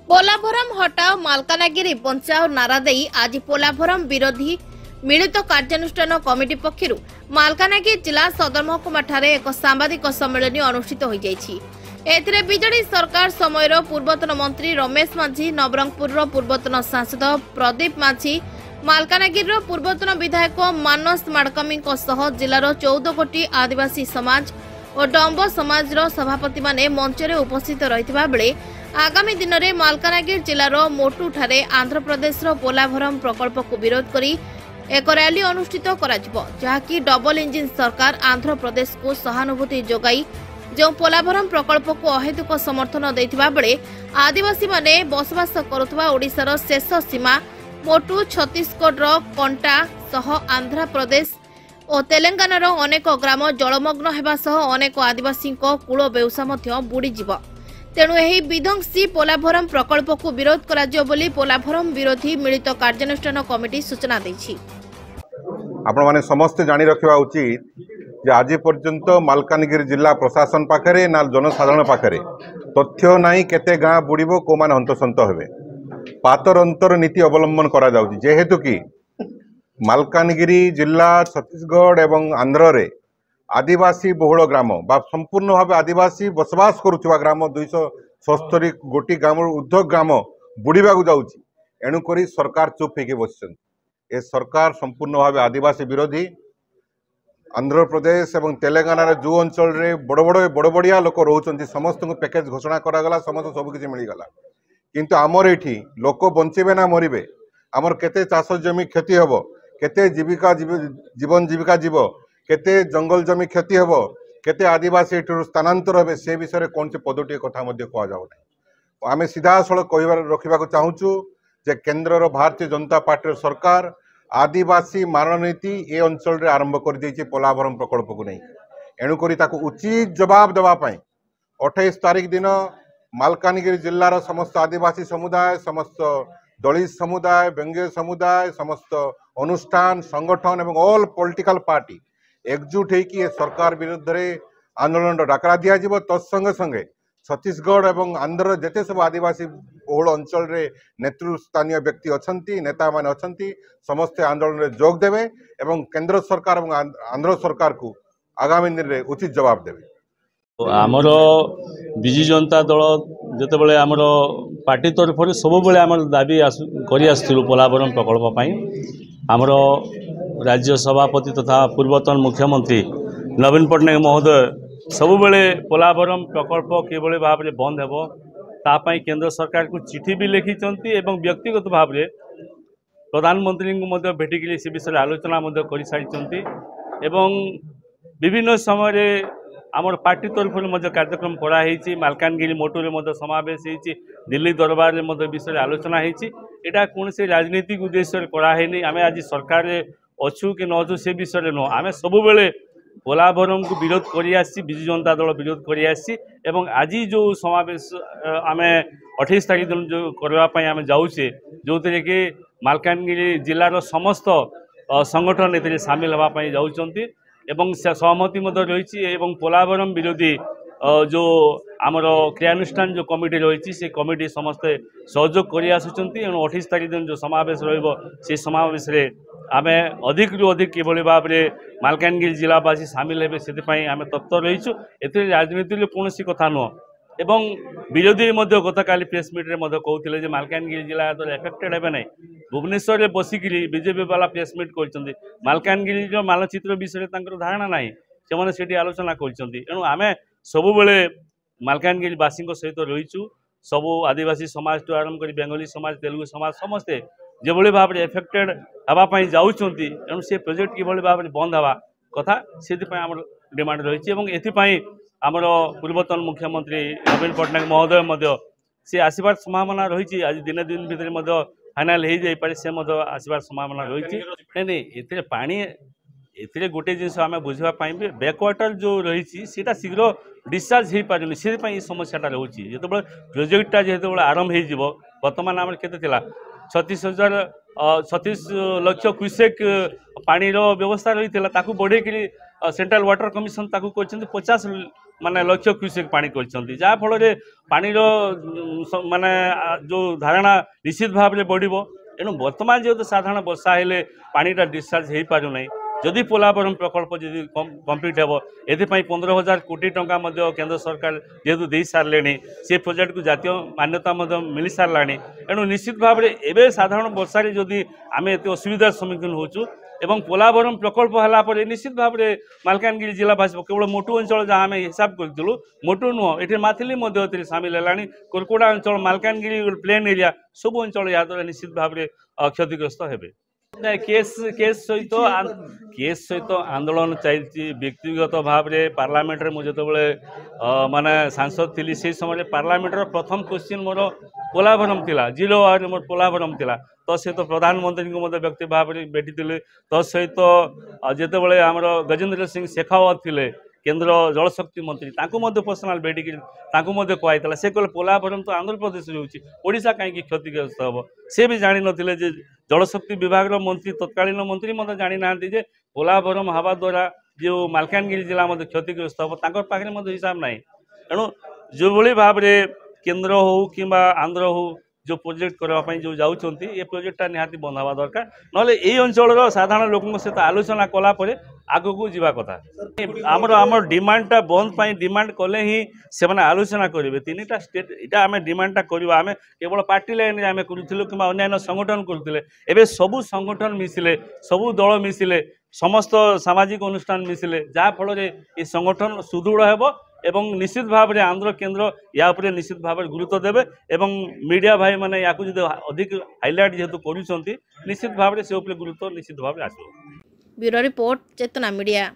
पोलाभरम हटाओ मालकानगिरी बंचाओ नारा देई आज पोलाभरम विरोधी मिलित कार्यानुष्ठान कमिटी पक्षर मालकानगिरी जिला सदर महकुमा ठारे एक सांबादिक सम्मेलन अनुष्ठित हो जाइछि। एथिरे बिजेडी सरकार समयर पूर्वतन मंत्री रमेश माझी, नवरंगपुर पूर्वतन सांसद प्रदीप माझी, मालकानगिरी पूर्वतन विधायक मानस माडकमी जिलार 14 कोटी आदिवासी समाज और डंब समाज सभापति माने मंचरे उपस्थित रहितबा बेले आगामी दिन में मालकानगिरी जिलार मोटू ठारे आंध्र प्रदेश पोलाभरम प्रकल्प को विरोध करी एक रैली अनुष्ठित जहाँकि डबल इंजिन सरकार आंध्र प्रदेश को सहानुभूति जोगाई जो पोलाभरम प्रकल्प को अहेतुक समर्थन देथिबा बेले आदिवासी माने बसवास करुवा ओडिशार शेष सीमा मोटू छत्तीसगढ़ कंटा सह आंध्र प्रदेश और तेलंगानार अनेक ग्राम जलमग्न हेबा सह अनेक आदिवासी कूल बेउसा बुड़ीजिव। तेणु यही विध्वंसी पोलाभरम प्रकल्प को विरोध कराजियो बोली पोलाभरम विरोधी मिलित कार्यानुष्ठान कमिटी सूचना देछि। आपण माने समस्त जानि रखिबा उचित जे आज पर्यंत मालकानगिरी जिला प्रशासन पाखरे ना जनसाधारण पाखरे तथ्य नाही केते गाँ बुड़ीबो को माने हंतसंत हेबे पातर अंतर नीति अवलंबन करा जाउछि। जेहेतु कि मालकानगिरी जिला छत्तीसगढ़ एवं आंध्र रे आदिवासी बहुल ग्राम बा संपूर्ण भाव आदिवासी बसवास करुवा ग्राम 270 गोटी ग्राम ऊर्ध्व ग्राम बुड़ीबा जाउछि। एणुकरी सरकार चुप होके बसिछन। ए सरकार संपूर्ण भाव आदिवासी विरोधी। आंध्र प्रदेश एवं तेलंगाना जो अंचल रे बड़ बड़िया लोक रोचंती समस्त को पैकेज घोषणा करागला, समस्त सबकिछि मिलगला, किंतु आमर एठी लोक बंचेबे ना मरिबे, आमर केते चाष जमी क्षति हबो, केते जीविका जीवन जीविका जीव, केते जंगल जमी क्षति हबो, केते आदिवासी एठू स्थानांतर हेबे, से विषय में कौन से पदोटी कथा कह जाऊ ना। आम सीधा सड़क रखा चाहूँ जे केन्द्र भारतीय जनता पार्टी सरकार आदिवासी मारण नीति ए अंचल रे आरंभ कर देछि पोलाभरम प्रकल्प को नहीं। एणुकरी ताको उचित जवाब देवाई 28 तारीख दिन मालकानगिरी जिलार समस्त आदिवासी समुदाय, समस्त दलित समुदाय, व्यंग्य समुदाय, समस्त अनुष्ठान संगठन एवं ऑल पॉलिटिकल पार्टी एकजुट होकर सरकार विरुद्ध रे आंदोलन डाकरा दिया। तत्संगे संगे छत्तीसगढ़ एवं आंध्र जेते सब आदिवासी बहुल अंचल रे नेतृस्थानीय व्यक्ति अच्छी नेता माने अच्छी समस्ते आंदोलन रे जोग देवे एवं केंद्र सरकार एवं आंध्र सरकार को आगामी दिन रे उचित जवाब देवे। आमर विजु जनता दल जिते बड़े आमर पार्टी तरफ सब बड़े आम दाबी कर पोलाभरम प्रकल्प आमर राज्य सभापति तथा पूर्वतन मुख्यमंत्री नवीन पट्टनायक महोदय सबुबले पोलाभरम प्रकल्प किभली भाव में बंद हेबो तापाई केंद्र सरकार को चिठी भी लिखिंट एवं व्यक्तिगत भाव में प्रधानमंत्री को भेटिक से विषय आलोचना कर सारी एवं विभिन्न समय आमर पार्टी तरफ कार्यक्रम कराई। मालकानगिरी मोटूरे समावेश होती, दिल्ली दरबार में विषय आलोचना होती। यहाँ कौन से राजनीतिक उद्देश्य कराई आम आज सरकार अच्छू कि न अच्छू से विषय नुह आम सब पोलाभरम को विरोध कर विजु जनता दल विरोध कर आज जो समावेश आम 28 तारीख दिन जो करने आम जाऊे जो थे कि मालकानगिरी जिलार समस्त संगठन ए सामिल होगापी जाऊँच एवं सहमति रही। पोलाभरम विरोधी जो आमर क्रियानुष्ठान जो कमिटी रही से कमिटी समस्ते सहयोग कर आसुँच। 28 तारीख दिन जो समावेश रे समावेश आम अधिक रु अधिक किभली भाव में मालकानगिरी जिलावासी सामिल हेबे से आम तत्पर रहीचु। ए राजनीति कौन कथा नुह एवं विरोधी गत काली प्रेस मीट रे कहते मालकानगिरी जिला तो एफेक्टेड हे ना। भुवनेश्वर में बसिक बीजेपी वाला प्रेस मीट कर मालकानगिरी मानचित्र विषय धारणा ना से आलोचना करेणु आम सब मालकानगिरीवासी सहित रहीचु। सबू आदिवासी समाज टू आरंभ कर बेंगली समाज, तेलुगु समाज समस्ते जो भाव में एफेक्टेड हाँपाई जाऊँगी तेणु से प्रोजेक्ट किभली भाव में बंद हवा कथा से आम डिमांड रही। आमर पूर्वतन मुख्यमंत्री नवीन पट्टनायक महोदय से आसबार संभावना रही। आज दिन दिन भितर फाइनाल हो जापे से आसबार संभावना रही। नहीं ये पानी ए गोटे जिनस आम बुझापी बैकवाटर जो रही शीघ्र डिस्चार्ज हो पारे से समस्याटा रोचे जो प्रोजेक्टा जो आरंभ हो बर्तमान आम के 36 लाख क्यूसेक पानी व्यवस्था रही है बढ़े सेंट्रल वाटर कमिशन 50 माने लक्ष्य क्यूसेक पानी करछंती जा फल रे पानी रो माने जो धारणा निश्चित भाव में बढ़िबो। एणु वर्तमान जेहेतु साधारण वर्षा हेले पानीटा डिस्चार्ज हो पारु नहीं जदि पोलावरम प्रकल्प जदि कम्प्लीट हेबो एथिपाई 15,000 कोटी टंका मध्य केंद्र सरकार जेहेतु दे सारे से प्रोजेक्ट को जातीय मान्यता मिल साराणी। एणु निश्चित भाव में एवं साधारण वर्षा जदि आम एत असुविधार सम्मुखीन होचु एवं पोलावरम प्रकल्प है निश्चित भाव में मालकानगिरी जिला भाषा केवल मोटू अंचल जहाँ आम हिसाब करूँ मोटू नुह ये माथिली सामिल है कोरकोड़ा अंचल मालकानगिरी प्लेन एरिया सब अंचल या द्वारा निश्चित भाव में क्षतिग्रस्त हेबे। केस सहित आंदोलन चलती व्यक्तिगत भाव में पार्लियामेंट रे मुझे माने सांसद थी से समय पार्लियामेंट प्रथम क्वेश्चन मोर पोलावरम थिला 0 आवर मोर पोलावरम थिला तो सहित प्रधानमंत्री को व्यक्ति भाव में भेटी तो सहित जितेबाला आमर गजेंद्र सिंह शेखावत थे केंद्र जलशक्ति मंत्री पर्सनाल भेटिक कहला से कहले पोलावरम तो आंध्र प्रदेश ओडिशा कहीं क्षतिग्रस्त हम से भी जानी नथिले जे जलशक्ति विभाग मंत्री तत्कालीन मंत्री मतलब जानी ना पोलावरम हवा द्वारा जो मालकानगिरी जिला क्षतिग्रस्त हम पाखे हिसाब ना। एणु जो भली भाव में केंद्र हो कि आंध्र हो जो प्रोजेक्ट करने जो जाऊँगी ये प्रोजेक्टा निहाती बंद हवा दरकार ना ये अंचल साधारण लोकों सहित आलोचना कलापर आग को जीवा कथा आमर डिमांडटा बंद पाई डिमांड कले ही से आलोचना करेंगे 3टा स्टेट इटा आम डिमांडटा करवा आम केवल पार्टी लाइन आम करूँ कि अन्य संगठन करुले एवं सबू संगठन मिसिले सबू दल मिसिले समस्त सामाजिक अनुष्ठान मिसिले जहाँफल ये संगठन सुदृढ़ हेब एवं निश्चित भाव में आंध्र केंद्र या उपरे निश्चित भाव में गुरुत्व देवे एवं मीडिया भाई मैंने या अधिक हाइलाइट जेहेतु करुँच निश्चित भाव में से गुरुत्व निश्चित भाव में आसो। ब्यूरो रिपोर्ट चेतना मीडिया।